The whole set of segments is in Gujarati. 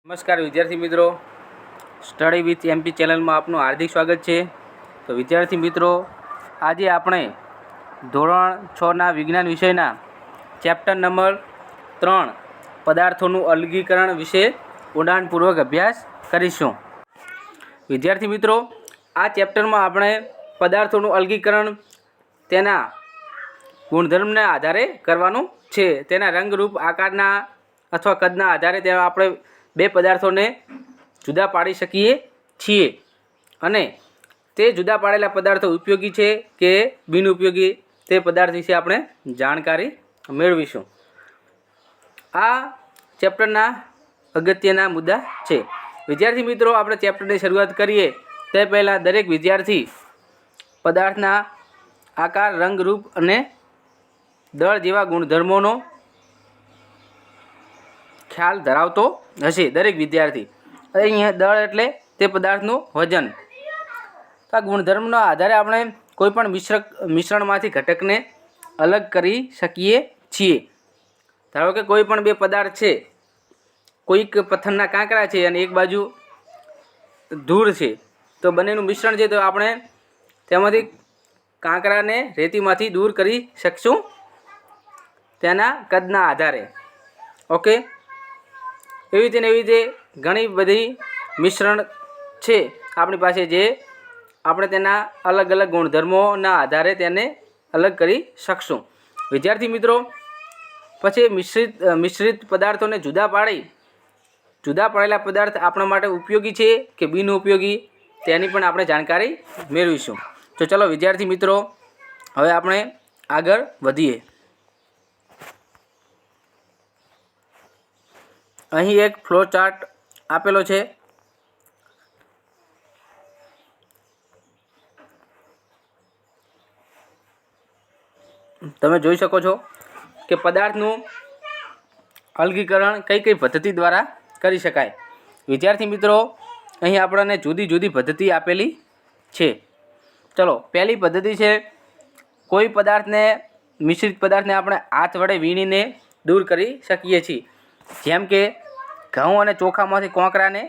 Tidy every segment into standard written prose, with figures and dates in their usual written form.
નમસ્કાર વિદ્યાર્થી મિત્રો, સ્ટડી વિથ એમપી ચેનલમાં આપનું હાર્દિક સ્વાગત છે। તો વિદ્યાર્થી મિત્રો, આજે આપણે ધોરણ 6ના વિજ્ઞાન વિષયના ચેપ્ટર નંબર 3 પદાર્થોનું અલગીકરણ વિશે ઊંડાણપૂર્વક અભ્યાસ કરીશું। વિદ્યાર્થી મિત્રો, આ ચેપ્ટરમાં આપણે પદાર્થોનું અલગીકરણ તેના ગુણધર્મના આધારે કરવાનું છે। તેના રંગ, રૂપ, આકારના અથવા કદના આધારે તેમાં આપણે બે પદાર્થોને જુદા પાડી શકીએ છીએ અને તે જુદા પાડેલા પદાર્થો ઉપયોગી છે કે બિનઉપયોગી તે પદાર્થ વિશે આપણે જાણકારી મેળવીશું। આ ચેપ્ટરના અગત્યના મુદ્દા છે। વિદ્યાર્થી મિત્રો, આપણે ચેપ્ટરની શરૂઆત કરીએ તે પહેલાં દરેક વિદ્યાર્થી પદાર્થના આકાર, રંગ, રૂપ અને દળ જેવા ગુણધર્મોનો ખ્યાલ ધરાવતો હશે। દરેક વિદ્યાર્થી અહીંયા દળ એટલે તે પદાર્થનું વજન। તો આ ગુણધર્મના આધારે આપણે કોઈપણ મિશ્રણમાંથી ઘટકને અલગ કરી શકીએ છીએ। ધારો કે કોઈ પણ બે પદાર્થ છે, કોઈક પથ્થરના કાંકરા છે અને એક બાજુ ધૂળ છે, તો બંનેનું મિશ્રણ છે, તો આપણે તેમાંથી કાંકરાને રેતીમાંથી દૂર કરી શકશું તેના કદના આધારે। ઓકે, એવી રીતે ઘણી બધી મિશ્રણ છે આપણી પાસે, જે આપણે તેના અલગ અલગ ગુણધર્મોના આધારે તેને અલગ કરી શકશું। વિદ્યાર્થી મિત્રો, પછી મિશ્રિત પદાર્થોને જુદા પાડેલા પદાર્થ આપણા માટે ઉપયોગી છે કે બિનઉપયોગી તેની પણ આપણે જાણકારી મેળવીશું। તો ચલો વિદ્યાર્થી મિત્રો, હવે આપણે આગળ વધીએ। અહીં એક ફ્લો ચાર્ટ આપેલો છે। તમે જોઈ શકો છો કે પદાર્થનું અલગીકરણ કઈ પદ્ધતિ દ્વારા કરી શકાય। વિદ્યાર્થી મિત્રો, અહીં આપણને જુદી જુદી પદ્ધતિ આપેલી છે। ચલો, પહેલી પદ્ધતિ છે, કોઈ મિશ્રિત પદાર્થને આપણે હાથ વડે વીણીને દૂર કરી શકીએ છીએ। જેમ કે ઘઉં અને ચોખામાંથી કોંકરાને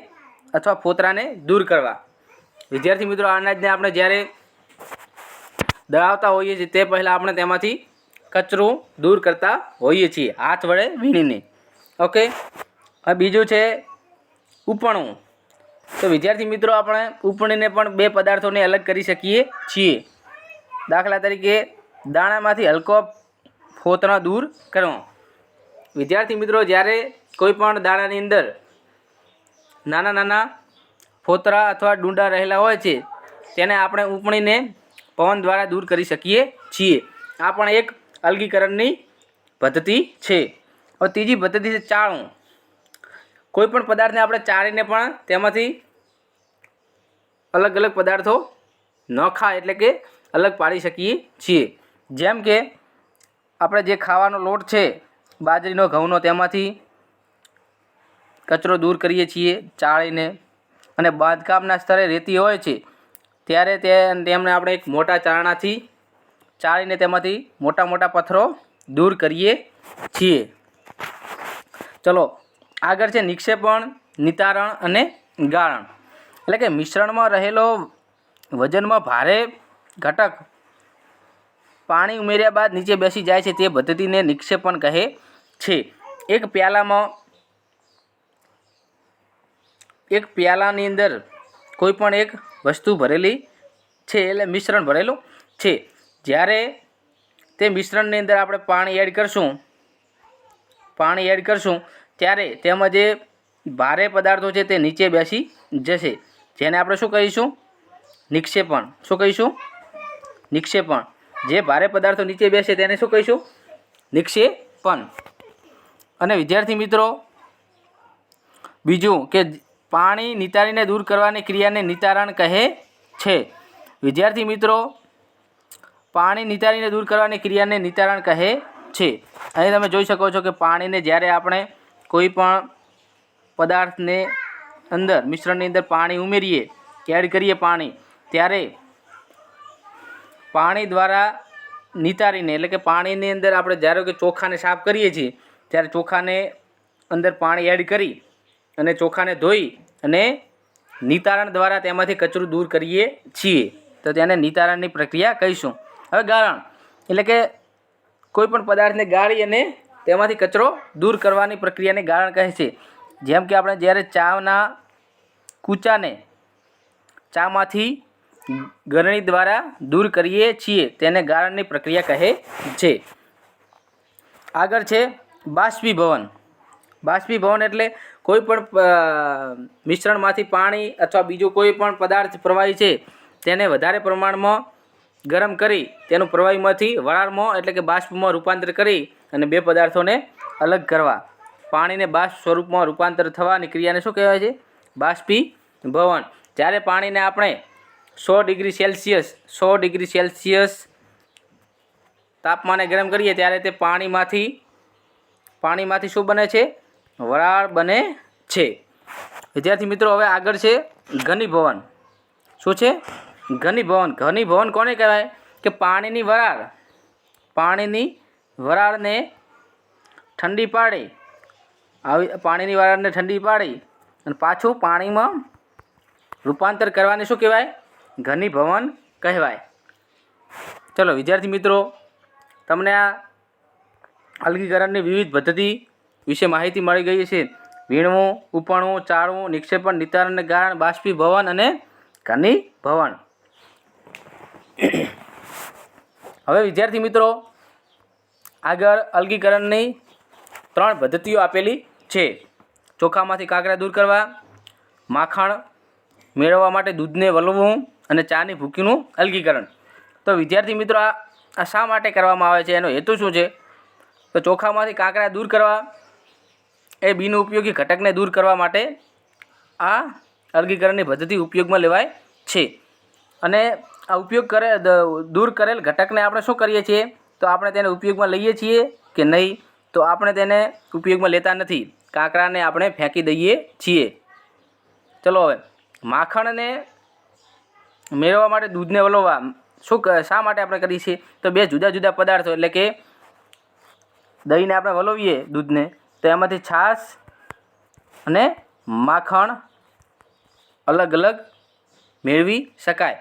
અથવા ફોતરાને દૂર કરવા। વિદ્યાર્થી મિત્રો, આ અનાજને આપણે જ્યારે દળાવતા હોઈએ છીએ તે પહેલાં આપણે તેમાંથી કચરું દૂર કરતા હોઈએ છીએ હાથ વડે વીણીને। ઓકે, હવે બીજું છે ઉપણવું। તો વિદ્યાર્થી મિત્રો, આપણે ઉપણીને પણ બે પદાર્થોને અલગ કરી શકીએ છીએ। દાખલા તરીકે દાણામાંથી હલકો ફોતરા દૂર કરવો। વિદ્યાર્થી મિત્રો, જ્યારે કોઈ પણ દાણાની અંદર નાના નાના ફોતરા અથવા ડૂંડા રહેલા હોય છે, તેને આપણે ઉપણીને પવન દ્વારા દૂર કરી શકીએ છીએ। આ પણ એક અલગીકરણની પદ્ધતિ છે। હવે ત્રીજી પદ્ધતિ છે ચાળવું। કોઈ પણ પદાર્થને આપણે ચાળીને પણ તેમાંથી અલગ અલગ પદાર્થો નોખા એટલે કે અલગ પાડી શકીએ છીએ। જેમ કે આપણે જે ખાવાનો લોટ છે, બાજરીનો, ઘઉંનો, તેમાંથી કચરો દૂર કરીએ છીએ ચાળીને। અને બાંધકામના સ્તરે રેતી હોય છે ત્યારે તેમને આપણે એક મોટા ચારણાથી ચાળીને તેમાંથી મોટા મોટા પથ્થરો દૂર કરીએ છીએ। ચલો આગળ છે નિક્ષેપણ, નિતારણ અને ગાળણ। એટલે કે મિશ્રણમાં રહેલો વજનમાં ભારે ઘટક પાણી ઉમેર્યા બાદ નીચે બેસી જાય છે, તે પદ્ધતિને નિક્ષેપણ કહે છે। એક પ્યાલાની અંદર કોઈ પણ એક વસ્તુ ભરેલી છે, એટલે મિશ્રણ ભરેલું છે। જ્યારે તે મિશ્રણની અંદર આપણે પાણી એડ કરશું ત્યારે તેમાં જે ભારે પદાર્થો છે તે નીચે બેસી જશે, જેને આપણે શું કહીશું? નિક્ષેપણ। શું કહીશું? નિક્ષેપણ। જે ભારે પદાર્થો નીચે બેસે તેને શું કહીશું? નિક્ષેપણ। અને વિદ્યાર્થી મિત્રો, બીજું કે પાણી નિતારીને દૂર કરવાની ક્રિયાને નિતારણ કહે છે। વિદ્યાર્થી મિત્રો, પાણી નિતારીને દૂર કરવાની ક્રિયાને નિતારણ કહે છે। અહીં તમે જોઈ શકો છો કે પાણીને જ્યારે આપણે કોઈ પણ પદાર્થને મિશ્રણની અંદર પાણી ઉમેરીએ, એડ કરીએ પાણી, ત્યારે પાણી દ્વારા નિતારીને, એટલે કે પાણીની અંદર આપણે જ્યારે કે ચોખાને સાફ કરીએ છીએ ત્યારે ચોખાને અંદર પાણી એડ કરી અને ચોખાને ધોઈ અને નિતારણ દ્વારા તેમાંથી કચરું દૂર કરીએ છીએ, તો તેને નિતારણની પ્રક્રિયા કહીશું. હવે ગાળણ એટલે કે કોઈ પણ પદાર્થને ગાળી અને તેમાંથી કચરો દૂર કરવાની પ્રક્રિયાને ગાળણ કહે છે. જેમ કે આપણે જ્યારે ચાના કૂચાને ચામાંથી ગરણી દ્વારા દૂર કરીએ છીએ તેને ગાળણની પ્રક્રિયા કહે છે. આગળ છે બાષ્પીભવન. બાષ્પીભવન એટલે કોઈ પણ મિશ્રણમાંથી પાણી અથવા બીજો કોઈ પણ પદાર્થ પ્રવાહી છે તેને વધારે પ્રમાણમાં ગરમ કરી તેનું પ્રવાહીમાંથી વરાળમાં એટલે કે બાષ્પમાં રૂપાંતર કરી અને બે પદાર્થોને અલગ કરવા. પાણીને બાષ્પ સ્વરૂપમાં રૂપાંતર થવાની ક્રિયાને શું કહેવાય છે? બાષ્પીભવન. જ્યારે પાણીને આપણે 100 ડિગ્રી સેલ્સિયસ તાપમાને ગરમ કરીએ ત્યારે તે પાણીમાંથી શું બને છે? વરાળ બને છે. વિદ્યાર્થી મિત્રો, હવે આગળ છે ઘનીભવન. શું છે? ઘનીભવન. ઘનીભવન કોને કહેવાય? કે પાણીની વરાળને ઠંડી પાડી અને પાછું પાણીમાં રૂપાંતર કરવાને શું કહેવાય? ઘનીભવન કહેવાય. ચલો વિદ્યાર્થી મિત્રો, તમને આ અલગીકરણની વિવિધ પદ્ધતિ વિશે માહિતી મળી ગઈ છે. વીણવું, ઉપણવું, ચાળવું, નિક્ષેપણ, નિતારણ અને ગાળણ, બાષ્પીભવન અને ઘનીભવન. હવે વિદ્યાર્થી મિત્રો, આગળ અલગીકરણની 3 પદ્ધતિઓ આપેલી છે. ચોખામાંથી કાંકરા દૂર કરવા, માખણ મેળવવા માટે દૂધને વલવવું અને ચાની ભૂકીનું અલગીકરણ. તો વિદ્યાર્થી મિત્રો, આ શા માટે કરવામાં આવે છે? એનો હેતુ શું છે? તો ચોખામાંથી કાંકરા દૂર કરવા એ બિનઉપયોગી ઘટકને દૂર કરવા માટે આ અલગીકરણની પદ્ધતિ ઉપયોગમાં લેવાય છે. અને આ દૂર કરેલ ઘટકને આપણે શું કરીએ છીએ? તો આપણે તેને ઉપયોગમાં લઈએ છીએ કે નહીં? તો આપણે તેને ઉપયોગમાં લેતા નથી. કાંકરાને આપણે ફેંકી દઈએ છીએ. ચલો હવે માખણને મેળવવા માટે દૂધને વલોવવા શા માટે આપણે કરીએ છીએ? તો 2 જુદા જુદા પદાર્થો એટલે કે દહીંને આપણે વલોવીએ દૂધને, તો એમાંથી છાશ અને માખણ અલગ અલગ મેળવી શકાય.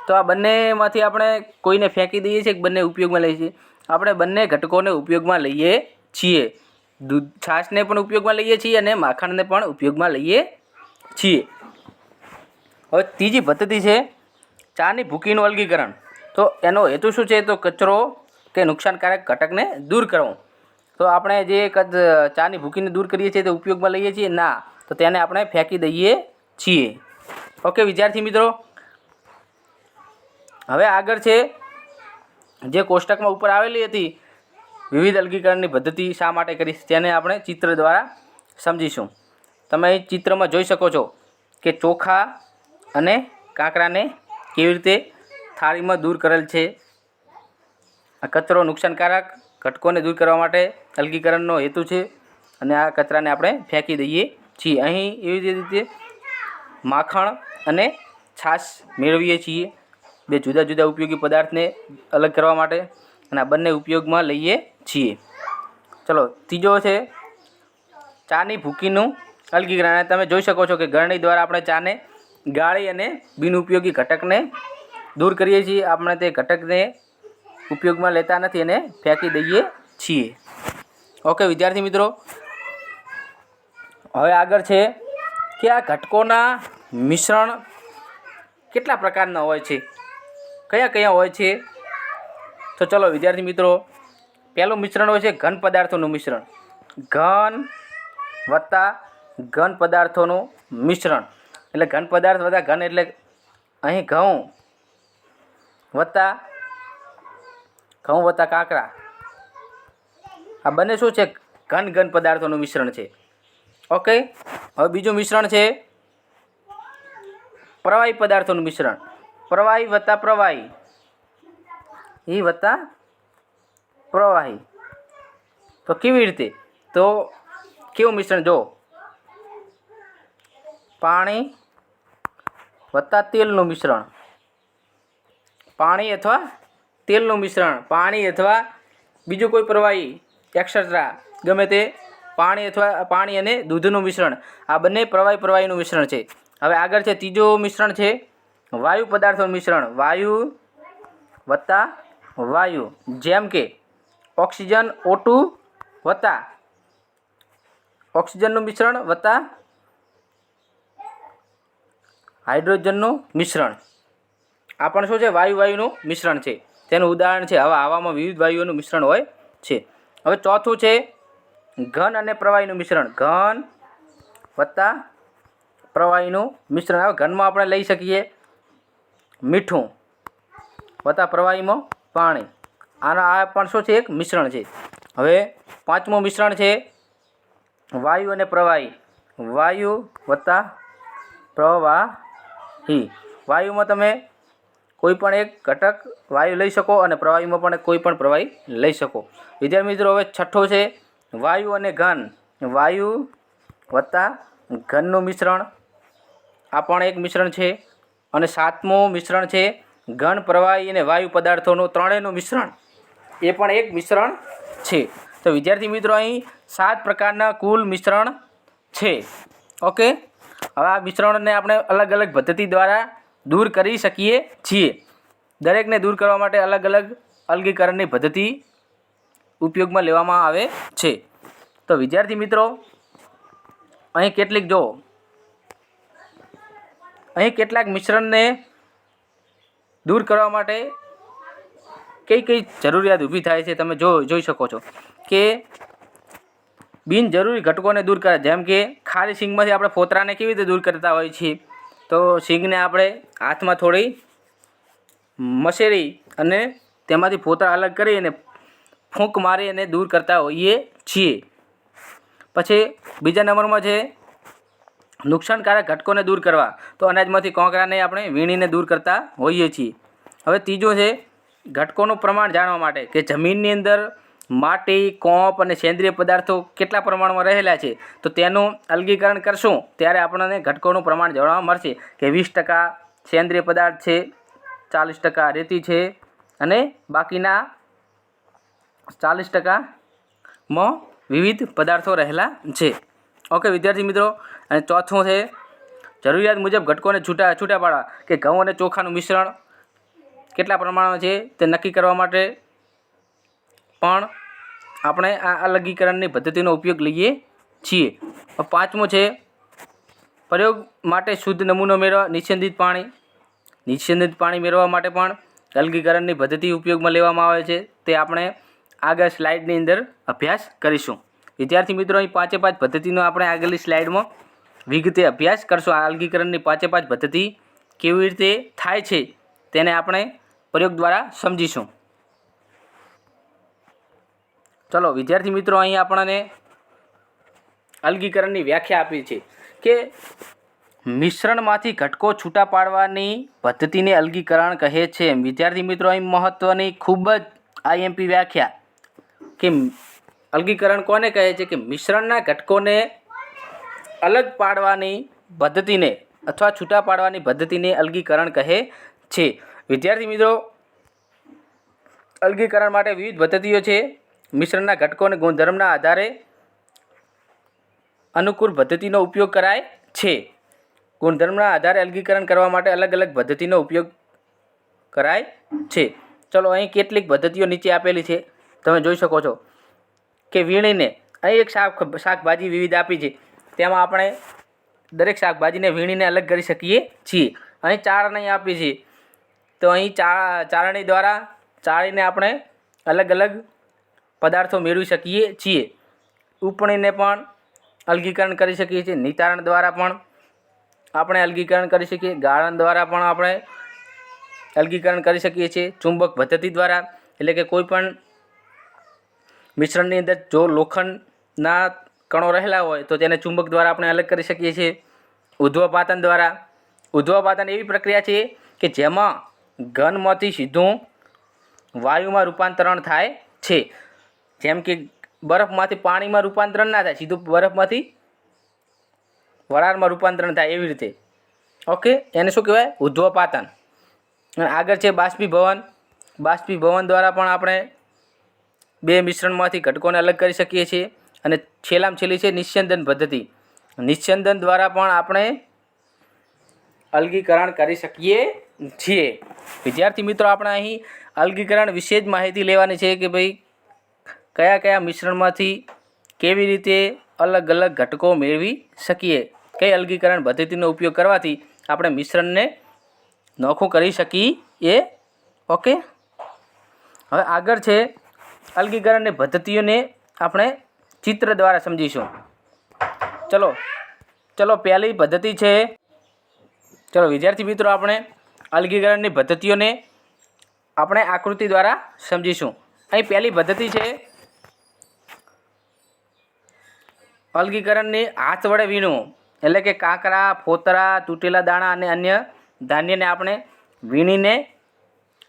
તો આ બંનેમાંથી આપણે કોઈને ફેંકી દઈએ છીએ કે બંને ઉપયોગમાં લઈએ છીએ? આપણે બંને ઘટકોને ઉપયોગમાં લઈએ છીએ. છાશને પણ ઉપયોગમાં લઈએ છીએ અને માખણને પણ ઉપયોગમાં લઈએ છીએ. હવે ત્રીજી પદ્ધતિ છે ચાની ભૂકીનું અલગીકરણ. તો એનો હેતુ શું છે? તો કચરો કે નુકસાનકારક ઘટકને દૂર કરવો. તો આપણે જે ચાની ભૂકીને દૂર કરીએ છીએ તે ઉપયોગમાં લઈએ છીએ? ના, તો તેને આપણે ફેંકી દઈએ છીએ. ઓકે વિદ્યાર્થી મિત્રો, હવે આગળ છે જે કોષ્ટકમાં ઉપર આવેલી હતી વિવિધ અલગીકરણની પદ્ધતિ શા માટે કરી, તેને આપણે ચિત્ર દ્વારા સમજીશું. તમે અહીં ચિત્રમાં જોઈ શકો છો કે ચોખા અને કાંકરાને કેવી રીતે થાળીમાં દૂર કરેલ છે. આ કચરો નુકસાનકારક ઘટકોને દૂર કરવા માટે અલગીકરણનો હેતુ છે અને આ કચરાને આપણે ફેંકી દઈએ છીએ. અહીં એવી રીતે માખણ અને છાશ મેળવીએ છીએ, 2 જુદા જુદા ઉપયોગી પદાર્થને અલગ કરવા માટે, અને આ બંને ઉપયોગમાં લઈએ છીએ. ચલો ત્રીજો છે ચાની ભૂકીનું અલગીકરણ. અને તમે જોઈ શકો છો કે ગરણી દ્વારા આપણે ચાને ગાળી અને બિનઉપયોગી ઘટકને દૂર કરીએ છીએ. આપણે તે ઘટકને ઉપયોગમાં લેતા નથી અને ફેંકી દઈએ છીએ. ઓકે વિદ્યાર્થી મિત્રો, હવે આગળ છે કે આ ઘટકોના મિશ્રણ કેટલા પ્રકારના હોય છે, કયા હોય છે? તો ચલો વિદ્યાર્થી મિત્રો, પહેલું મિશ્રણ હોય છે ઘન પદાર્થોનું મિશ્રણ. ઘન વત્તા ઘન પદાર્થોનું મિશ્રણ એટલે ઘન પદાર્થ વત્તા ઘન એટલે અહીં ઘઉં વત્તા કાંકરા, આ બંને શું છે? ઘન પદાર્થોનું મિશ્રણ છે. ઓકે, હવે બીજું મિશ્રણ છે પ્રવાહી પદાર્થોનું મિશ્રણ. પ્રવાહી વત્તા પ્રવાહી. તો કેવી રીતે? તો કેવું મિશ્રણ? જો પાણી વત્તા તેલનું મિશ્રણ, પાણી અથવા તેલનું મિશ્રણ, પાણી અથવા બીજું કોઈ પ્રવાહી એક્સ્ટ્રા ગમે તે પાણી અને દૂધનું મિશ્રણ, આ બંને પ્રવાહીનું મિશ્રણ છે. હવે આગળ છે ત્રીજું મિશ્રણ છે વાયુ પદાર્થોનું મિશ્રણ, વાયુ વત્તા વાયુ, જેમ કે ઓક્સિજન O2 વત્તા ઓક્સિજનનું મિશ્રણ વત્તા હાઇડ્રોજનનું મિશ્રણ. આ પણ શું છે? વાયુનું મિશ્રણ છે. તેનું ઉદાહરણ છે હવામાં વિવિધ વાયુઓનું મિશ્રણ હોય છે. હવે ચોથું છે ઘન અને પ્રવાહીનું મિશ્રણ, ઘન વત્તા પ્રવાહીનું મિશ્રણ. હવે ઘનમાં આપણે લઈ શકીએ મીઠું વત્તા પ્રવાહીમાં પાણી. આ પણ શું છે? એક મિશ્રણ છે. હવે પાંચમું મિશ્રણ છે વાયુ અને પ્રવાહી, વાયુ વત્તા પ્રવાહી. વાયુમાં તમે કોઈ પણ એક ઘટક વાયુ લઈ શકો અને પ્રવાહીમાં પણ કોઈ પણ પ્રવાહી લઈ શકો. વિદ્યાર્થી મિત્રો, હવે છઠ્ઠો છે વાયુ અને ઘન, વાયુ વત્તા ઘનનું મિશ્રણ, આ પણ એક મિશ્રણ છે. અને સાતમું મિશ્રણ છે ઘન, પ્રવાહી અને વાયુ પદાર્થોનું ત્રણેયનું મિશ્રણ, એ પણ એક મિશ્રણ છે. તો વિદ્યાર્થી મિત્રો, અહીં 7 પ્રકારના કુલ મિશ્રણ છે. ઓકે, હવે આ મિશ્રણને આપણે અલગ અલગ પદ્ધતિ દ્વારા દૂર કરી શકીએ છીએ. દરેકને દૂર કરવા માટે અલગ અલગ અલગીકરણની પદ્ધતિ ઉપયોગમાં લેવામાં આવે છે. તો વિદ્યાર્થી મિત્રો, અહીં કેટલાક મિશ્રણને દૂર કરવા માટે કઈ જરૂરિયાત ઊભી થાય છે તમે જોઈ શકો છો કે બિનજરૂરી ઘટકોને દૂર કરે. જેમ કે ખાલી સિંગમાંથી આપણે ફોતરાને કેવી રીતે દૂર કરતા હોઈએ છીએ, તો સિંગને આપણે હાથમાં થોડી મસેડી અને તેમાંથી ફોતરા અલગ કરી અને ફૂંક મારી અને દૂર કરતા હોઈએ છીએ. પછી બીજા નંબરમાં છે નુકસાનકારક ઘટકોને દૂર કરવા, તો અનાજમાંથી કોંકરાને આપણે વીણીને દૂર કરતા હોઈએ છીએ. હવે ત્રીજું છે ઘટકોનું પ્રમાણ જાણવા માટે, કે જમીનની અંદર માટી, કોપ અને સેન્દ્રિય પદાર્થો કેટલા પ્રમાણમાં રહેલા છે, તો તેનું અલગીકરણ કરશું ત્યારે આપણને ઘટકોનું પ્રમાણ જાણવા મળશે કે 20% સેન્દ્રિય પદાર્થ છે, 40% રેતી છે અને બાકીના 40%માં વિવિધ પદાર્થો રહેલા છે. ઓકે વિદ્યાર્થી મિત્રો, અને ચોથું છે જરૂરિયાત મુજબ ઘટકોને છૂટા પાડવા, કે ઘઉં અને ચોખાનું મિશ્રણ કેટલા પ્રમાણમાં છે તે નક્કી કરવા માટે પણ આપણે આ અલગીકરણની પદ્ધતિનો ઉપયોગ લઈએ છીએ. પાંચમું છે પ્રયોગ માટે શુદ્ધ નમૂનો મેળવવા, નિસ્યંદિત પાણી મેળવવા માટે પણ અલગીકરણની પદ્ધતિ ઉપયોગમાં લેવામાં આવે છે. તે આપણે આગળ સ્લાઇડની અંદર અભ્યાસ કરીશું. વિદ્યાર્થી મિત્રો, અહીં 5 પદ્ધતિનો આપણે આગળની સ્લાઇડમાં વિગતે અભ્યાસ કરશું. આ અલગીકરણની 5 પદ્ધતિ કેવી રીતે થાય છે તેને આપણે પ્રયોગ દ્વારા સમજીશું. ચલો વિદ્યાર્થી મિત્રો, અહીં આપણને અલગીકરણની વ્યાખ્યા આપી છે કે મિશ્રણમાંથી ઘટકો છૂટા પાડવાની પદ્ધતિને અલગીકરણ કહે છે. વિદ્યાર્થી મિત્રો, અહીં મહત્ત્વની ખૂબ જ IMP વ્યાખ્યા કે અલગીકરણ કોને કહે છે, કે મિશ્રણના ઘટકોને અલગ પાડવાની પદ્ધતિને અથવા છૂટા પાડવાની પદ્ધતિને અલગીકરણ કહે છે. વિદ્યાર્થી મિત્રો, અલગીકરણ માટે વિવિધ પદ્ધતિઓ છે. મિશ્રણના ઘટકોને ગુણધર્મના આધારે અનુકૂળ પદ્ધતિનો ઉપયોગ કરાય છે. ગુણધર્મના આધારે અલગીકરણ કરવા માટે અલગ અલગ પદ્ધતિનો ઉપયોગ કરાય છે. ચલો, અહીં કેટલીક પદ્ધતિઓ નીચે આપેલી છે, તમે જોઈ શકો છો કે વીણીને, અહીં એક શાકભાજી વિવિધ આપી છે, તેમાં આપણે દરેક શાકભાજીને વીણીને અલગ કરી શકીએ છીએ. અહીં ચાળણી આપી છે, તો અહીં ચાળણી દ્વારા ચાળીને આપણે અલગ અલગ પદાર્થો મેળવી શકીએ છીએ. ઉપણીને પણ અલગીકરણ કરી શકીએ છીએ. નિતારણ દ્વારા પણ આપણે અલગીકરણ કરી શકીએ. ગાળણ દ્વારા પણ આપણે અલગીકરણ કરી શકીએ છીએ. ચુંબક પદ્ધતિ દ્વારા, એટલે કે કોઈ પણ મિશ્રણની અંદર જો લોખંડના કણો રહેલા હોય તો તેને ચુંબક દ્વારા આપણે અલગ કરી શકીએ છીએ. ઉધ્વપાતન દ્વારા, ઉધ્વપાતન એવી પ્રક્રિયા છે કે જેમાં ઘનમાંથી સીધું વાયુમાં રૂપાંતરણ થાય છે. જેમ કે બરફમાંથી પાણીમાં રૂપાંતરણ ના થાય, સીધું બરફમાંથી વરાળમાં રૂપાંતરણ થાય એવી રીતે. ઓકે, એને શું કહેવાય? ઉધ્વપાતન. અને આગળ છે બાષ્પીભવન. બાષ્પીભવન દ્વારા પણ આપણે બે મિશ્રણમાંથી ઘટકોને અલગ કરી શકીએ છીએ. અને છેલ્લામાં છેલ્લી છે નિસ્યંદન પદ્ધતિ. નિસ્યંદન દ્વારા પણ આપણે અલગીકરણ કરી શકીએ છીએ. વિદ્યાર્થી મિત્રો, આપણે અહીં અલગીકરણ વિશે જ માહિતી લેવાની છે કે ભાઈ કયા કયા મિશ્રણમાંથી કેવી રીતે અલગ અલગ ઘટકો મેળવી શકીએ, કઈ અલગીકરણ પદ્ધતિનો ઉપયોગ કરવાથી આપણે મિશ્રણને નોખું કરી શકીએ. ઓકે, હવે આગળ છે અલગીકરણની પદ્ધતિઓને આપણે ચિત્ર દ્વારા સમજીશું. ચલો પહેલી પદ્ધતિ છે. ચલો વિદ્યાર્થી મિત્રો, આપણે અલગીકરણની પદ્ધતિઓને આપણે આકૃતિ દ્વારા સમજીશું. અહીં પહેલી પદ્ધતિ છે અલગીકરણની હાથ વડે વીણવું, એટલે કે કાંકરા, ફોતરા, તૂટેલા દાણા અને અન્ય ધાન્યને આપણે વીણીને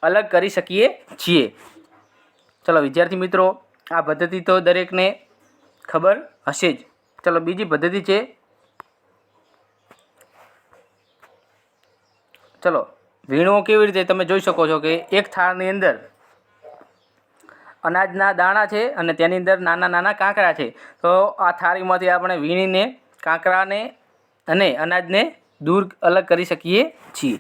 અલગ કરી શકીએ છીએ. ચલો વિદ્યાર્થી મિત્રો, આ પદ્ધતિ તો દરેકને ખબર હશે જ. ચલો બીજી પદ્ધતિ છે. ચલો વીણવું કેવી રીતે તમે જોઈ શકો છો કે એક થાળની અંદર અનાજના દાણા છે અને તેની અંદર નાના નાના કાંકરા છે. તો આ થાળીમાંથી આપણે વીણીને કાંકરાને અને અનાજને દૂર અલગ કરી શકીએ છીએ.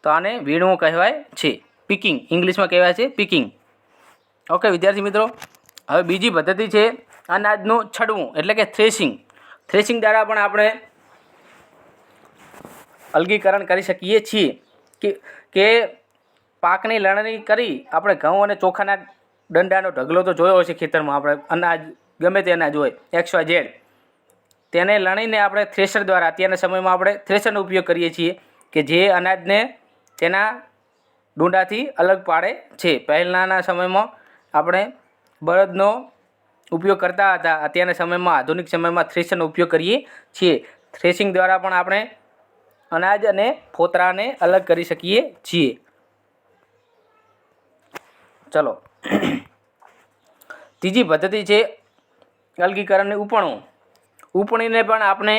તો આને વીણવું કહેવાય છે. પિકિંગ ઇંગ્લિશમાં કહેવાય છે પિકિંગ. ઓકે વિદ્યાર્થી મિત્રો, હવે બીજી પદ્ધતિ છે અનાજનું છડવું, એટલે કે થ્રેશિંગ. થ્રેશિંગ દ્વારા પણ આપણે અલગીકરણ કરી શકીએ છીએ કે પાકની લણણી કરી આપણે ઘઉં અને ચોખાના દંડાનો ઢગલો તો જોયો હશે ખેતરમાં. આપણે અનાજ ગમે તે અનાજ હોય XYZ, તેને લણીને આપણે થ્રેશર દ્વારા અત્યારના સમયમાં આપણે થ્રેશરનો ઉપયોગ કરીએ છીએ કે જે અનાજને તેના ડૂંડાથી અલગ પાડે છે. પહેલાંના સમયમાં આપણે બળદનો ઉપયોગ કરતા હતા. અત્યારના સમયમાં આધુનિક સમયમાં થ્રેશરનો ઉપયોગ કરીએ છીએ. થ્રેશિંગ દ્વારા પણ આપણે અનાજ અને ફોતરાને અલગ કરી શકીએ છીએ. ચલો ત્રીજી પદ્ધતિ છે અલગીકરણની ઉપણવું. ઉપણીને પણ આપણે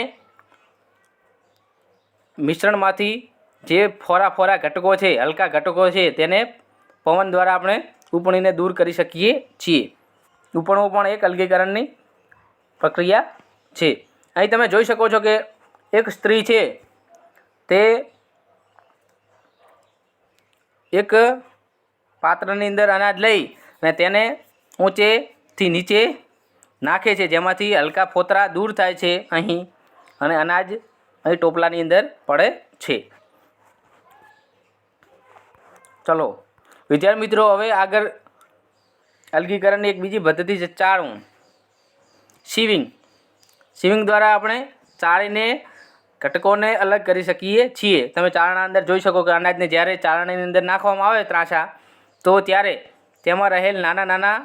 મિશ્રણમાંથી જે ફોરા ઘટકો છે, હલકા ઘટકો છે, તેને પવન દ્વારા આપણે ઉપણીને દૂર કરી શકીએ છીએ. ઉપણવું પણ એક અલગીકરણની પ્રક્રિયા છે. અહીં તમે જોઈ શકો છો કે એક સ્ત્રી છે, તે એક પાત્રની અંદર અનાજ લઈ અને તેને ઊંચેથી નીચે નાખે છે, જેમાંથી હલકા ફોતરા દૂર થાય છે અહીં, અને અનાજ અહીં ટોપલાની અંદર પડે છે. ચલો વિદ્યાર્થી મિત્રો, હવે આગળ અલગીકરણની એક બીજી પદ્ધતિ છે ચાળવું, સીવિંગ. સીવિંગ દ્વારા આપણે ચાળીને ઘટકોને અલગ કરી શકીએ છીએ. તમે ચાળણા અંદર જોઈ શકો કે અનાજને જ્યારે ચાળણીની અંદર નાખવામાં આવે ત્રાંસા, તો ત્યારે તેમાં રહેલ નાના નાના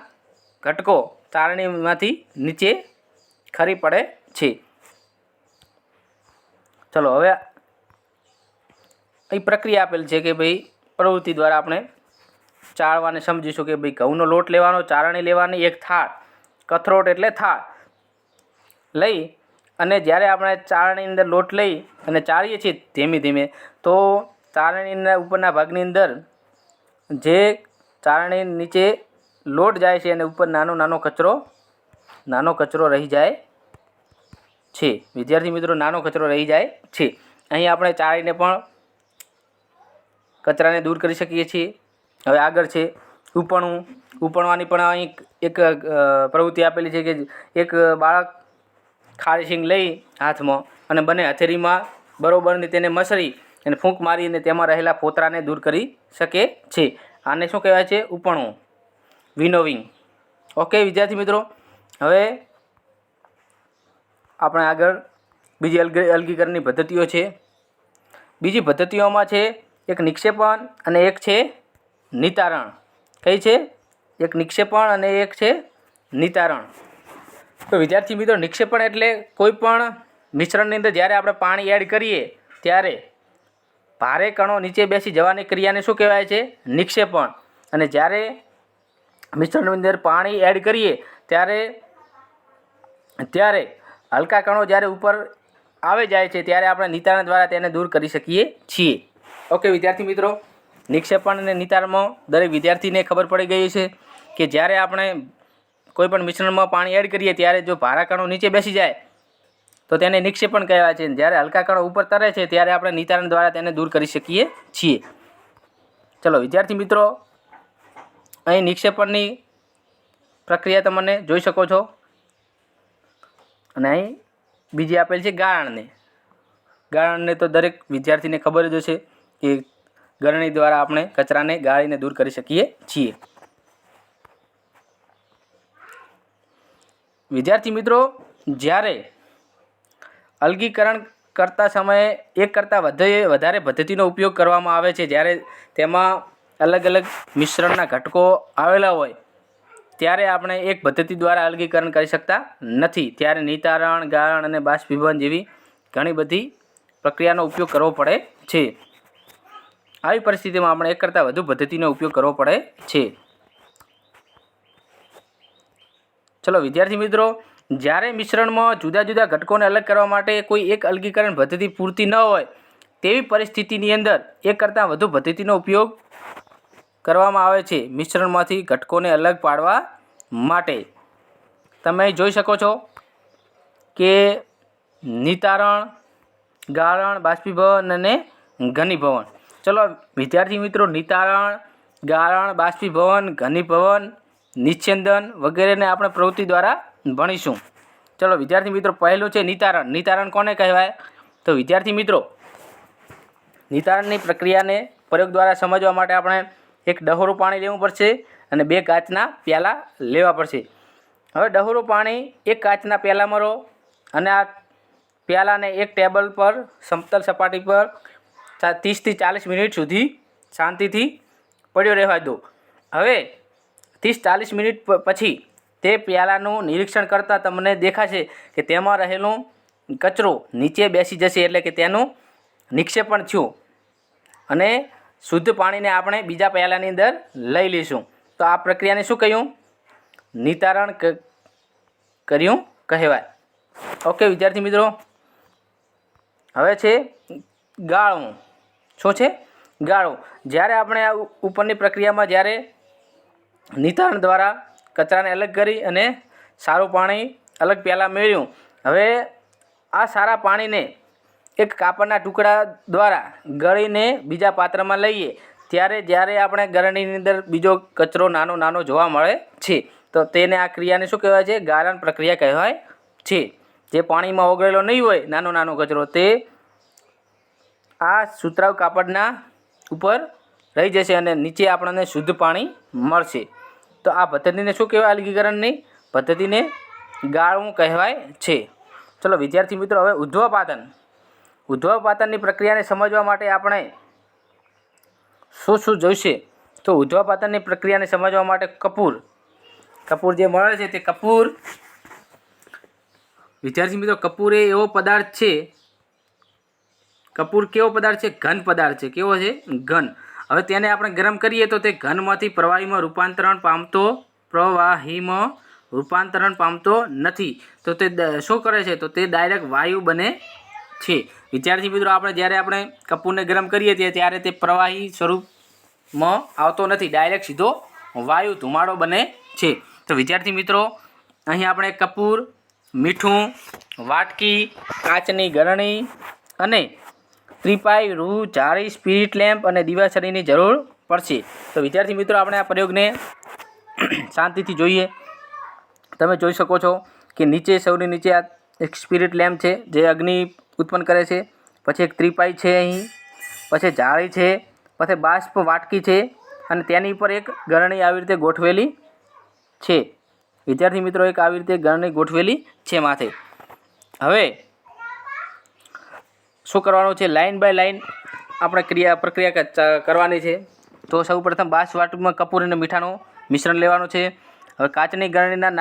ઘટકો ચાળણીમાંથી નીચે ખરી પડે છે. ચલો હવે અહીં પ્રક્રિયા આપેલ છે કે ભાઈ પ્રવૃત્તિ દ્વારા આપણે ચાળવાને સમજીશું કે ભાઈ ઘઉંનો લોટ લેવાનો, ચાળણી લેવાની, એક થાળ, કથરોટ એટલે થાળ લઈ અને જ્યારે આપણે ચાળણીની અંદર લોટ લઈ અને ચાળીએ છીએ ધીમે ધીમે, તો ચાળણીના ઉપરના ભાગની અંદર જે ચાળણી નીચે લોટ જાય છે અને ઉપર નાનો કચરો રહી જાય છે. વિદ્યાર્થી મિત્રો, નાનો કચરો રહી જાય છે. અહીં આપણે ચાળીને પણ કચરાને દૂર કરી શકીએ છીએ. હવે આગળ છે ઉપણવું. ઉપણવાની પણ અહીં એક પ્રવૃત્તિ આપેલી છે કે એક બાળક ખારી શીંગ લઈ હાથમાં અને બંને હથેળીમાં બરોબરની તેને મસળી અને ફૂંક મારીને તેમાં રહેલા ફોતરાને દૂર કરી શકે છે. આને શું કહેવાય છે? ઉપણવું, વિનોવિંગ. ઓકે વિદ્યાર્થી મિત્રો, હવે આપણે આગળ બીજી અલગીકરણની પદ્ધતિઓ છે. બીજી પદ્ધતિઓમાં છે એક નિક્ષેપણ અને એક છે નિતારણ. કઈ છે? એક નિક્ષેપણ અને એક છે નિતારણ. તો વિદ્યાર્થી મિત્રો, નિક્ષેપણ એટલે કોઈ પણ મિશ્રણની અંદર જ્યારે આપણે પાણી એડ કરીએ ત્યારે ભારે કણો નીચે બેસી જવાની ક્રિયાને શું કહેવાય છે? નિક્ષેપણ. અને જ્યારે મિશ્રણની અંદર પાણી એડ કરીએ ત્યારે હલકા કણો જ્યારે ઉપર આવી જાય છે ત્યારે આપણે નિતારણ દ્વારા તેને દૂર કરી શકીએ છીએ. ઓકે વિદ્યાર્થી મિત્રો, નિક્ષેપણ અને નિતારણમાં દરેક વિદ્યાર્થીને ખબર પડી ગઈ છે કે જ્યારે આપણે કોઈ પણ મિશ્રણમાં પાણી એડ કરીએ ત્યારે જો ભારા કણો નીચે બેસી જાય તો તેને નિક્ષેપણ કહેવાય છે. જ્યારે હલકા કણો ઉપર તરે છે ત્યારે આપણે નિતારણ દ્વારા તેને દૂર કરી શકીએ છીએ. ચલો વિદ્યાર્થી મિત્રો, અહીં નિક્ષેપણની પ્રક્રિયા તમને જોઈ શકો છો. અને અહીં બીજી આપેલ છે ગાળણને તો દરેક વિદ્યાર્થીને ખબર જ હશે કે ગળણી દ્વારા આપણે કચરાને ગાળીને દૂર કરી શકીએ છીએ. વિદ્યાર્થી મિત્રો, જ્યારે અલગીકરણ કરતા સમયે એક કરતાં વધારે પદ્ધતિનો ઉપયોગ કરવામાં આવે છે, જ્યારે તેમાં અલગ અલગ મિશ્રણના ઘટકો આવેલા હોય ત્યારે આપણે એક પદ્ધતિ દ્વારા અલગીકરણ કરી શકતા નથી. ત્યારે નિતારણ, ગાળણ અને બાષ્પીભવન જેવી ઘણી બધી પ્રક્રિયાનો ઉપયોગ કરવો પડે છે. આવી પરિસ્થિતિમાં આપણે એક કરતાં વધુ પદ્ધતિનો ઉપયોગ કરવો પડે છે. ચલો વિદ્યાર્થી મિત્રો, જ્યારે મિશ્રણમાં જુદા જુદા ઘટકોને અલગ કરવા માટે કોઈ એક અલગીકરણ પદ્ધતિ પૂરતી ન હોય તેવી પરિસ્થિતિની અંદર એક કરતાં વધુ પદ્ધતિનો ઉપયોગ કરવામાં આવે છે મિશ્રણમાંથી ઘટકોને અલગ પાડવા માટે. તમે જોઈ શકો છો કે નિતારણ, ગાળણ, બાષ્પીભવન અને ઘનીભવન. ચલો વિદ્યાર્થી મિત્રો, નિતારણ, ગાળણ, બાષ્પીભવન, ઘનીભવન, નિસ્યંદન વગેરેને આપણે પ્રવૃત્તિ દ્વારા ભણીશું. ચલો વિદ્યાર્થી મિત્રો, પહેલું છે નિતારણ. નિતારણ કોને કહેવાય? તો વિદ્યાર્થી મિત્રો, નિતારણની પ્રક્રિયાને પ્રયોગ દ્વારા સમજવા માટે આપણે એક ડહોરું પાણી લેવું પડશે અને 2 કાચના પ્યાલા લેવા પડશે. હવે ડહોરું પાણી એક કાચના પ્યાલામાં લો અને આ પ્યાલાને એક ટેબલ પર સમતલ સપાટી પર 30 થી 40 મિનિટ સુધી શાંતિથી પડ્યો રહેવા દો. હવે 30-40 મિનિટ પછી તે પ્યાલાનું નિરીક્ષણ કરતાં તમને દેખાશે કે તેમાં રહેલું કચરો નીચે બેસી જશે, એટલે કે તેનું નિક્ષેપણ થયું અને શુદ્ધ પાણીને આપણે બીજા પ્યાલાની અંદર લઈ લઈશું. તો આ પ્રક્રિયાને શું કહ્યું? નિતારણ કર્યું કહેવાય. ઓકે વિદ્યાર્થી મિત્રો, હવે છે ગાળવું. શું છે? ગાળવું. જ્યારે આપણે આ ઉપરની પ્રક્રિયામાં જ્યારે નિતારણ દ્વારા કચરાને અલગ કરી અને સારું પાણી અલગ પ્યાલા મેળવ્યું, હવે આ સારા પાણીને એક કાપડના ટુકડા દ્વારા ગળીને બીજા પાત્રમાં લઈએ ત્યારે જ્યારે આપણે ગળણીની અંદર બીજો કચરો નાનો નાનો જોવા મળે છે તો તેને આ ક્રિયાને શું કહેવાય છે? ગાળણ પ્રક્રિયા કહેવાય છે. જે પાણીમાં ઓગળેલો નહીં હોય નાનો નાનો કચરો તે આ સુતરાઉ કાપડના ઉપર રહી જશે અને નીચે આપણને શુદ્ધ પાણી મળશે. તો આ પદ્ધતિને શું કહેવાય? અલગીકરણની પદ્ધતિને ગાળવું કહેવાય છે. ચલો વિદ્યાર્થી મિત્રો, હવે ઉદ્ધવપાતનની પ્રક્રિયાને સમજવા માટે આપણે શું જોઈશે? તો ઉદ્ધવપાતનની પ્રક્રિયાને સમજવા માટે કપૂર જે મળે છે તે કપૂર, વિદ્યાર્થી મિત્રો, કપૂર એ એવો પદાર્થ છે. કપૂર કેવો પદાર્થ છે? ઘન પદાર્થ છે. કેવો છે? ઘન. હવે તેને આપણે ગરમ કરીએ તો તે ઘનમાંથી પ્રવાહીમાં રૂપાંતરણ પામતો નથી. તો તે શું કરે છે? તો તે ડાયરેક્ટ વાયુ બને છે. વિદ્યાર્થી મિત્રો, જ્યારે આપણે કપૂરને ગરમ કરીએ ત્યારે તે પ્રવાહી સ્વરૂપમાં આવતો નથી, ડાયરેક્ટ સીધો વાયુ ધુમાડો બને છે. તો વિદ્યાર્થી મિત્રો, અહીં આપણે કપૂર, મીઠું, વાટકી, કાચની ગળણી અને ત્રિપાઈ, રૂ, જાળી, સ્પિરિટ લેમ્પ અને દિવાસળીની જરૂર પડશે. તો વિદ્યાર્થી મિત્રો, આપણે આ પ્રયોગને શાંતિથી જોઈએ. તમે જોઈ શકો છો કે સૌથી નીચે આ એક સ્પિરિટ લેમ્પ છે જે અગ્નિ ઉત્પન્ન કરે છે. પછી એક ત્રિપાઈ છે, અહીં પછી જાળી છે, પછી બાષ્પ વાટકી છે અને તેની ઉપર એક ગળણી આવી રીતે ગોઠવેલી છે. વિદ્યાર્થી મિત્રો, એક આવી રીતે ગળણી ગોઠવેલી છે માથે. હવે શું કરવાનું છે? લાઇન બાય લાઇન આપણે પ્રક્રિયા કરવાની છે. તો સૌપ્રથમ બાષ્પ વાટકીમાં કપૂર અને મીઠાનું મિશ્રણ લેવાનું છે. હવે કાચની ગળણીના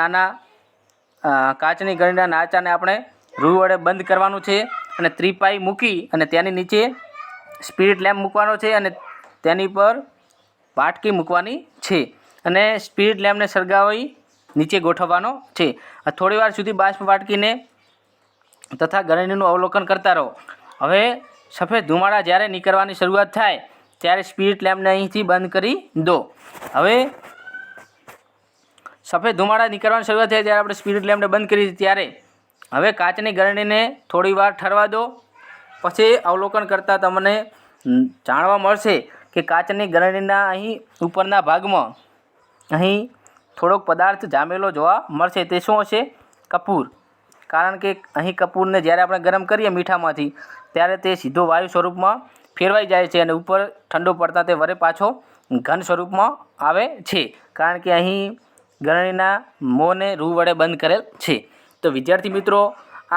નાચાને આપણે રૂ વડે બંધ કરવાનું છે અને ત્રિપાઈ મૂકી અને તેની નીચે સ્પિરિટ લેમ્પ મૂકવાનો છે અને તેની પર વાટકી મૂકવાની છે અને સ્પિરિટ લેમ્પને સળગાવી નીચે ગોઠવવાનો છે. થોડીવાર સુધી બાષ્પ વાટકીને તથા ગળણીનું અવલોકન કરતા રહો. હવે સફેદ ધુમાડા જ્યારે નીકળવાની શરૂઆત થાય ત્યારે સ્પિરિટ લેમ્પને અહીંથી બંધ કરી દો. હવે સફેદ ધુમાડા નીકળવાની શરૂઆત થાય ત્યારે આપણે સ્પિરિટ લેમ્પને બંધ કરી ત્યારે હવે કાચની ગરણીને થોડી વાર ઠરવા દો. પછી અવલોકન કરતાં તમને જાણવા મળશે કે કાચની ગરણીના અહીં ઉપરના ભાગમાં અહીં થોડોક પદાર્થ જામેલો જોવા મળશે. તે શું હશે? કપૂર. કારણ કે અહીં કપૂરને જ્યારે આપણે ગરમ કરીએ મીઠામાંથી ત્યારે તે સીધો વાયુ સ્વરૂપમાં ફેરવાઈ જાય છે અને ઉપર ઠંડો પડતા તે વરે પાછો ઘન સ્વરૂપમાં આવે છે, કારણ કે અહીં ગરણીના મોંને રૂ વડે બંધ કરેલ છે. તો વિદ્યાર્થી મિત્રો,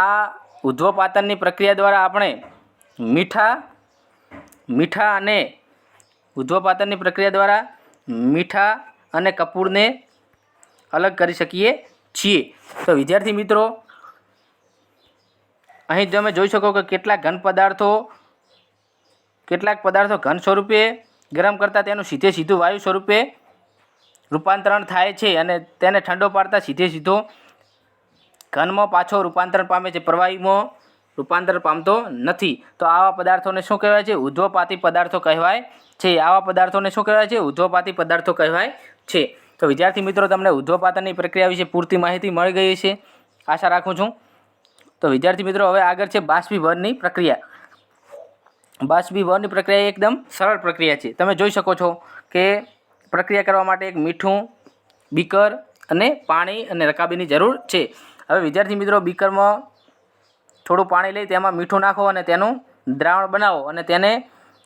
આ ઉધ્વપાતનની પ્રક્રિયા દ્વારા આપણે મીઠા અને ઉધ્વપાતનની પ્રક્રિયા દ્વારા મીઠા અને કપૂરને અલગ કરી શકીએ છીએ. તો વિદ્યાર્થી મિત્રો, અહીં તમે જોઈ શકો કે કેટલાક પદાર્થો ઘન સ્વરૂપે ગરમ કરતાં તેનું સીધું વાયુ સ્વરૂપે રૂપાંતરણ થાય છે અને તેને ઠંડો પાડતા સીધો ઘનમાં પાછો રૂપાંતરણ પામે છે, પ્રવાહીમાં રૂપાંતર પામતો નથી. તો આવા પદાર્થોને શું કહેવાય છે? ઉધ્વપાતી પદાર્થો કહેવાય છે. આવા પદાર્થોને શું કહેવાય છે? ઉધ્વપાતી પદાર્થો કહેવાય છે. તો વિદ્યાર્થી મિત્રો, તમને ઉધ્વપાતનની પ્રક્રિયા વિશે પૂરતી માહિતી મળી ગઈ છે, આશા રાખું છું. તો વિદ્યાર્થી મિત્રો, હવે આગળ છે બાષ્પીભવનની પ્રક્રિયા. બાષ્પીભવનની પ્રક્રિયા એકદમ સરળ પ્રક્રિયા છે. તમે જોઈ શકો છો કે પ્રક્રિયા કરવા માટે એક મીઠું, બીકર અને પાણી અને રકાબીની જરૂર છે. હવે વિદ્યાર્થી મિત્રો, બીકરમાં થોડું પાણી લઈ તેમાં મીઠું નાખો અને તેનું દ્રાવણ બનાવો અને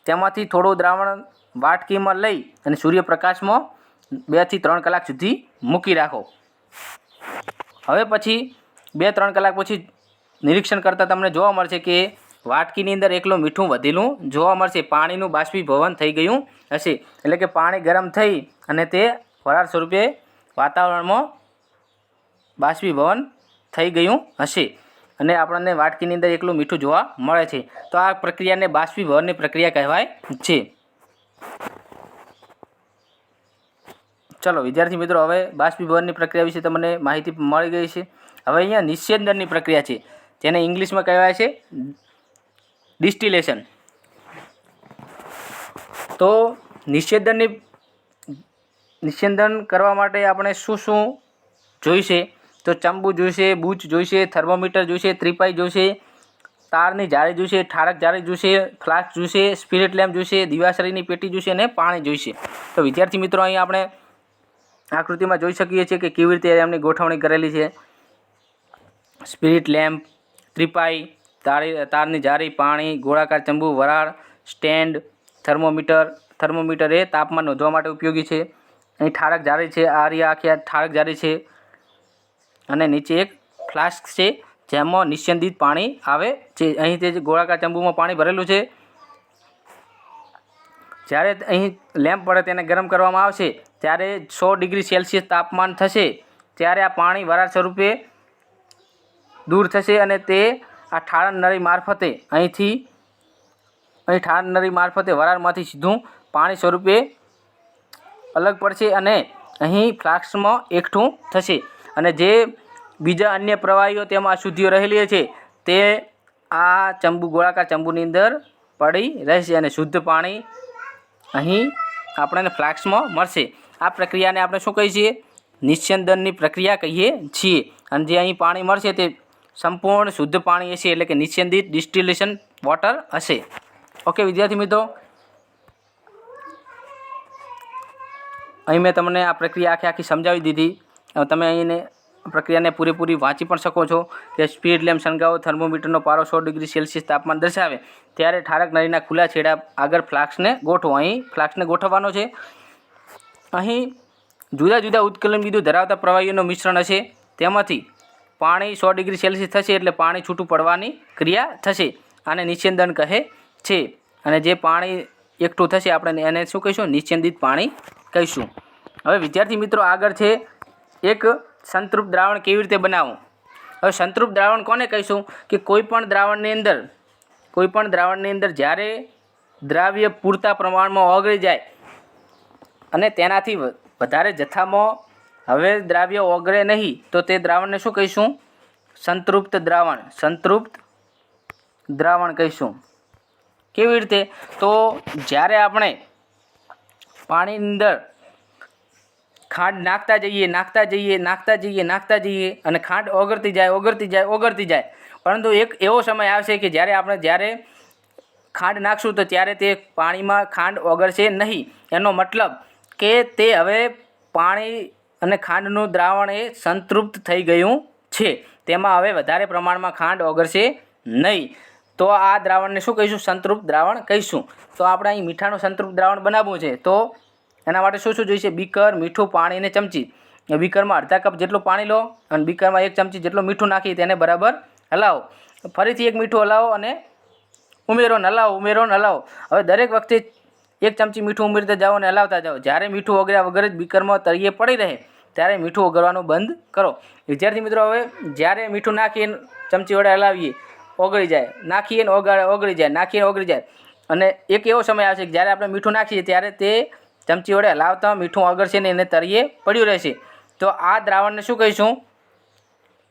તેમાંથી થોડું દ્રાવણ વાટકીમાં લઈ અને સૂર્યપ્રકાશમાં 2 થી 3 કલાક સુધી મૂકી રાખો. હવે પછી 2-3 કલાક પછી નિરીક્ષણ કરતાં તમને જોવા મળશે કે વાટકીની અંદર એકલું મીઠું વધેલું જોવા મળશે. પાણીનું બાષ્પીભવન થઈ ગયું હશે, એટલે કે પાણી ગરમ થઈ અને તે વરાળ સ્વરૂપે વાતાવરણમાં બાષ્પીભવન થઈ ગયું હશે અને આપણને વાટકીની અંદર એકલું મીઠું જોવા મળે છે. તો આ પ્રક્રિયાને બાષ્પીભવનની પ્રક્રિયા કહેવાય છે. ચલો વિદ્યાર્થી મિત્રો, હવે બાષ્પીભવનની પ્રક્રિયા વિશે તમને માહિતી મળી ગઈ છે. હવે અહીંયા નિસ્યંદનની પ્રક્રિયા છે, જેને ઇંગ્લિશમાં કહેવાય છે ડિસ્ટિલેશન. તો નિસ્યંદન કરવા માટે આપણે શું જોઈશે? તો ચંબુ જોઈશે, બૂચ જોઈશે, થર્મોમીટર જોઈશે, ત્રિપાઈ જોઈશે, તારની જાળી જોઈશે, ઠારક જાળી જોઈશે, ફ્લાસ્ક જોઈશે, સ્પિરિટ લેમ્પ જોઈશે, દિવાસળીની પેટી જોઈશે અને પાણી જોઈશે. તો વિદ્યાર્થી મિત્રો, અહીં આપણે આકૃતિમાં જોઈ શકીએ છીએ કે કેવી રીતે એમની ગોઠવણી કરેલી છે. સ્પિરિટ લેમ્પ, ત્રિપાઈ, તારની જાળી, પાણી, ગોળાકાર ચંબુ, વરાળ, સ્ટેન્ડ, થર્મોમીટર એ તાપમાન નોંધવા માટે ઉપયોગી છે. અહીં ઠારક જાળી છે, આખી ઠારક જાળી છે અને નીચે એક ફ્લાસ્ક છે જેમાં નિસ્યંદિત પાણી આવે છે. અહીં તે ગોળાકાર ચંબુમાં પાણી ભરેલું છે. જ્યારે અહીં લેમ્પ પડે તેને ગરમ કરવામાં આવશે ત્યારે 100 ડિગ્રી સેલ્સિયસ તાપમાન થશે. ત્યારે આ પાણી વરાળ સ્વરૂપે દૂર થશે અને તે આ ઠારણ નળી મારફતે વરાળમાંથી સીધું પાણી સ્વરૂપે અલગ પડશે અને અહીં ફ્લાસ્કમાં એકઠું થશે. અને જે બીજા અન્ય પ્રવાહીઓ તેમાં અશુદ્ધિઓ રહેલી છે તે આ ગોળાકાર ચંબુની અંદર પડી રહેશે અને શુદ્ધ પાણી અહીં આપણને ફ્લાસ્કમાં મળશે. આ પ્રક્રિયાને આપણે શું કહીએ છીએ? નિસ્યંદનની પ્રક્રિયા કહીએ છીએ. અને જે અહીં પાણી મળશે તે સંપૂર્ણ શુદ્ધ પાણી હશે, એટલે કે નિસ્યંદિત ડિસ્ટિલેશન વોટર હશે. ઓકે વિદ્યાર્થી મિત્રો, અહીં મેં તમને આ પ્રક્રિયા આખી સમજાવી દીધી. તમે અહીંને પ્રક્રિયાને પૂરેપૂરી વાંચી પણ શકો છો કે સ્પિરિટ લેમ્પ સળગાવો, થર્મોમીટરનો પારો 100 ડિગ્રી સેલ્સિયસ તાપમાન દર્શાવે ત્યારે ઠારક નળીના ખુલ્લા છેડા આગળ ફ્લાસ્કને ગોઠવો. અહીં ફ્લાસ્કને ગોઠવવાનો છે. અહીં જુદા જુદા ઉત્કલન બિંદુ ધરાવતા પ્રવાહીઓનું મિશ્રણ હશે. તેમાંથી પાણી 100 ડિગ્રી સેલ્સિયસ થશે એટલે પાણી છૂટું પડવાની ક્રિયા થશે. આને નિસ્યંદન કહે છે. અને જે પાણી એકઠું થશે આપણે એને શું કહીશું? નિસ્યંદિત પાણી કહીશું. હવે વિદ્યાર્થી મિત્રો, આગળ છે એક સંતૃપ્ત દ્રાવણ કેવી રીતે બનાવવું. હવે સંતૃપ્ત દ્રાવણ કોને કહીશું? કે કોઈપણ દ્રાવણની અંદર જ્યારે દ્રાવ્ય પૂરતા પ્રમાણમાં ઓગળી જાય અને તેનાથી વધારે જથ્થામાં હવે દ્રાવ્ય ઓગળે નહીં તો તે દ્રાવણને શું કહીશું? સંતૃપ્ત દ્રાવણ કહીશું. કેવી રીતે? તો જ્યારે આપણે પાણીની અંદર ખાંડ નાખતા જઈએ અને ખાંડ ઓગળતી જાય. પરંતુ એક એવો સમય આવશે કે જ્યારે ખાંડ નાખશું તો ત્યારે તે પાણીમાં ખાંડ ઓગળશે નહીં. એનો મતલબ કે તે હવે પાણી અને ખાંડનું દ્રાવણ એ સંતૃપ્ત થઈ ગયું છે. તેમાં હવે વધારે પ્રમાણમાં ખાંડ ઓગળશે નહીં. તો આ દ્રાવણને શું કહીશું? સંતૃપ્ત દ્રાવણ કહીશું. તો આપણે અહીં મીઠાનું સંતૃપ્ત દ્રાવણ બનાવવું છે તો એના માટે શું જોઈશે? બીકર, મીઠું, પાણી અને ચમચી. બીકરમાં અડધા કપ જેટલું પાણી લો અને બીકરમાં 1 ચમચી જેટલું મીઠું નાખી તેને બરાબર હલાવો. ફરીથી 1 મીઠું હલાવો અને ઉમેરો ને હલાવો. હવે દરેક વખતે 1 ચમચી મીઠું ઉમેરતા જાઓ અને હલાવતા જાઓ. જ્યારે મીઠું ઓગળ્યા વગર જ બીકરમાં તળિયે પડી રહે ત્યારે મીઠું ઓગળવાનું બંધ કરો. વિદ્યાર્થી મિત્રો, હવે જ્યારે મીઠું નાખીને ચમચી વડે હલાવીએ, ઓગળી જાય, નાખીએ ને ઓગળી જાય. અને એક એવો સમય આવશે કે જ્યારે આપણે મીઠું નાખીએ ત્યારે તે ચમચી વડે હલાવતા મીઠું ઓગળશે ને એને તળિયે પડ્યું રહેશે. તો આ દ્રાવણને શું કહીશું?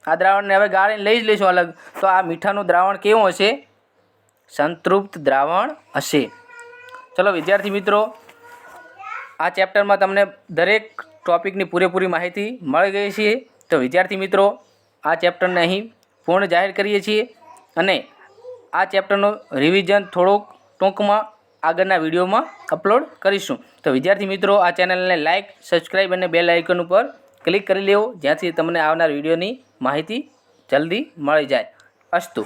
આ દ્રાવણને હવે ગાળીને લઈ જ લઈશું અલગ. તો આ મીઠાનું દ્રાવણ કેવું હશે? સંતૃપ્ત દ્રાવણ હશે. ચલો વિદ્યાર્થી મિત્રો, આ ચેપ્ટરમાં તમને દરેક ટોપિકની પૂરેપૂરી માહિતી મળી ગઈ છે. તો વિદ્યાર્થી મિત્રો, આ ચેપ્ટરને અહીં પૂર્ણ જાહેર કરીએ છીએ અને આ ચેપ્ટરનું રિવિઝન થોડુંક ટૂંકમાં આગળના વિડીયોમાં અપલોડ કરીશું. તો વિદ્યાર્થી મિત્રો, આ ચેનલને લાઇક, સબસ્ક્રાઈબ અને બેલ આઇકન ઉપર ક્લિક કરી લેવો, જ્યાંથી તમને આવનાર વિડીયોની માહિતી જલ્દી મળી જાય. અસ્તુ.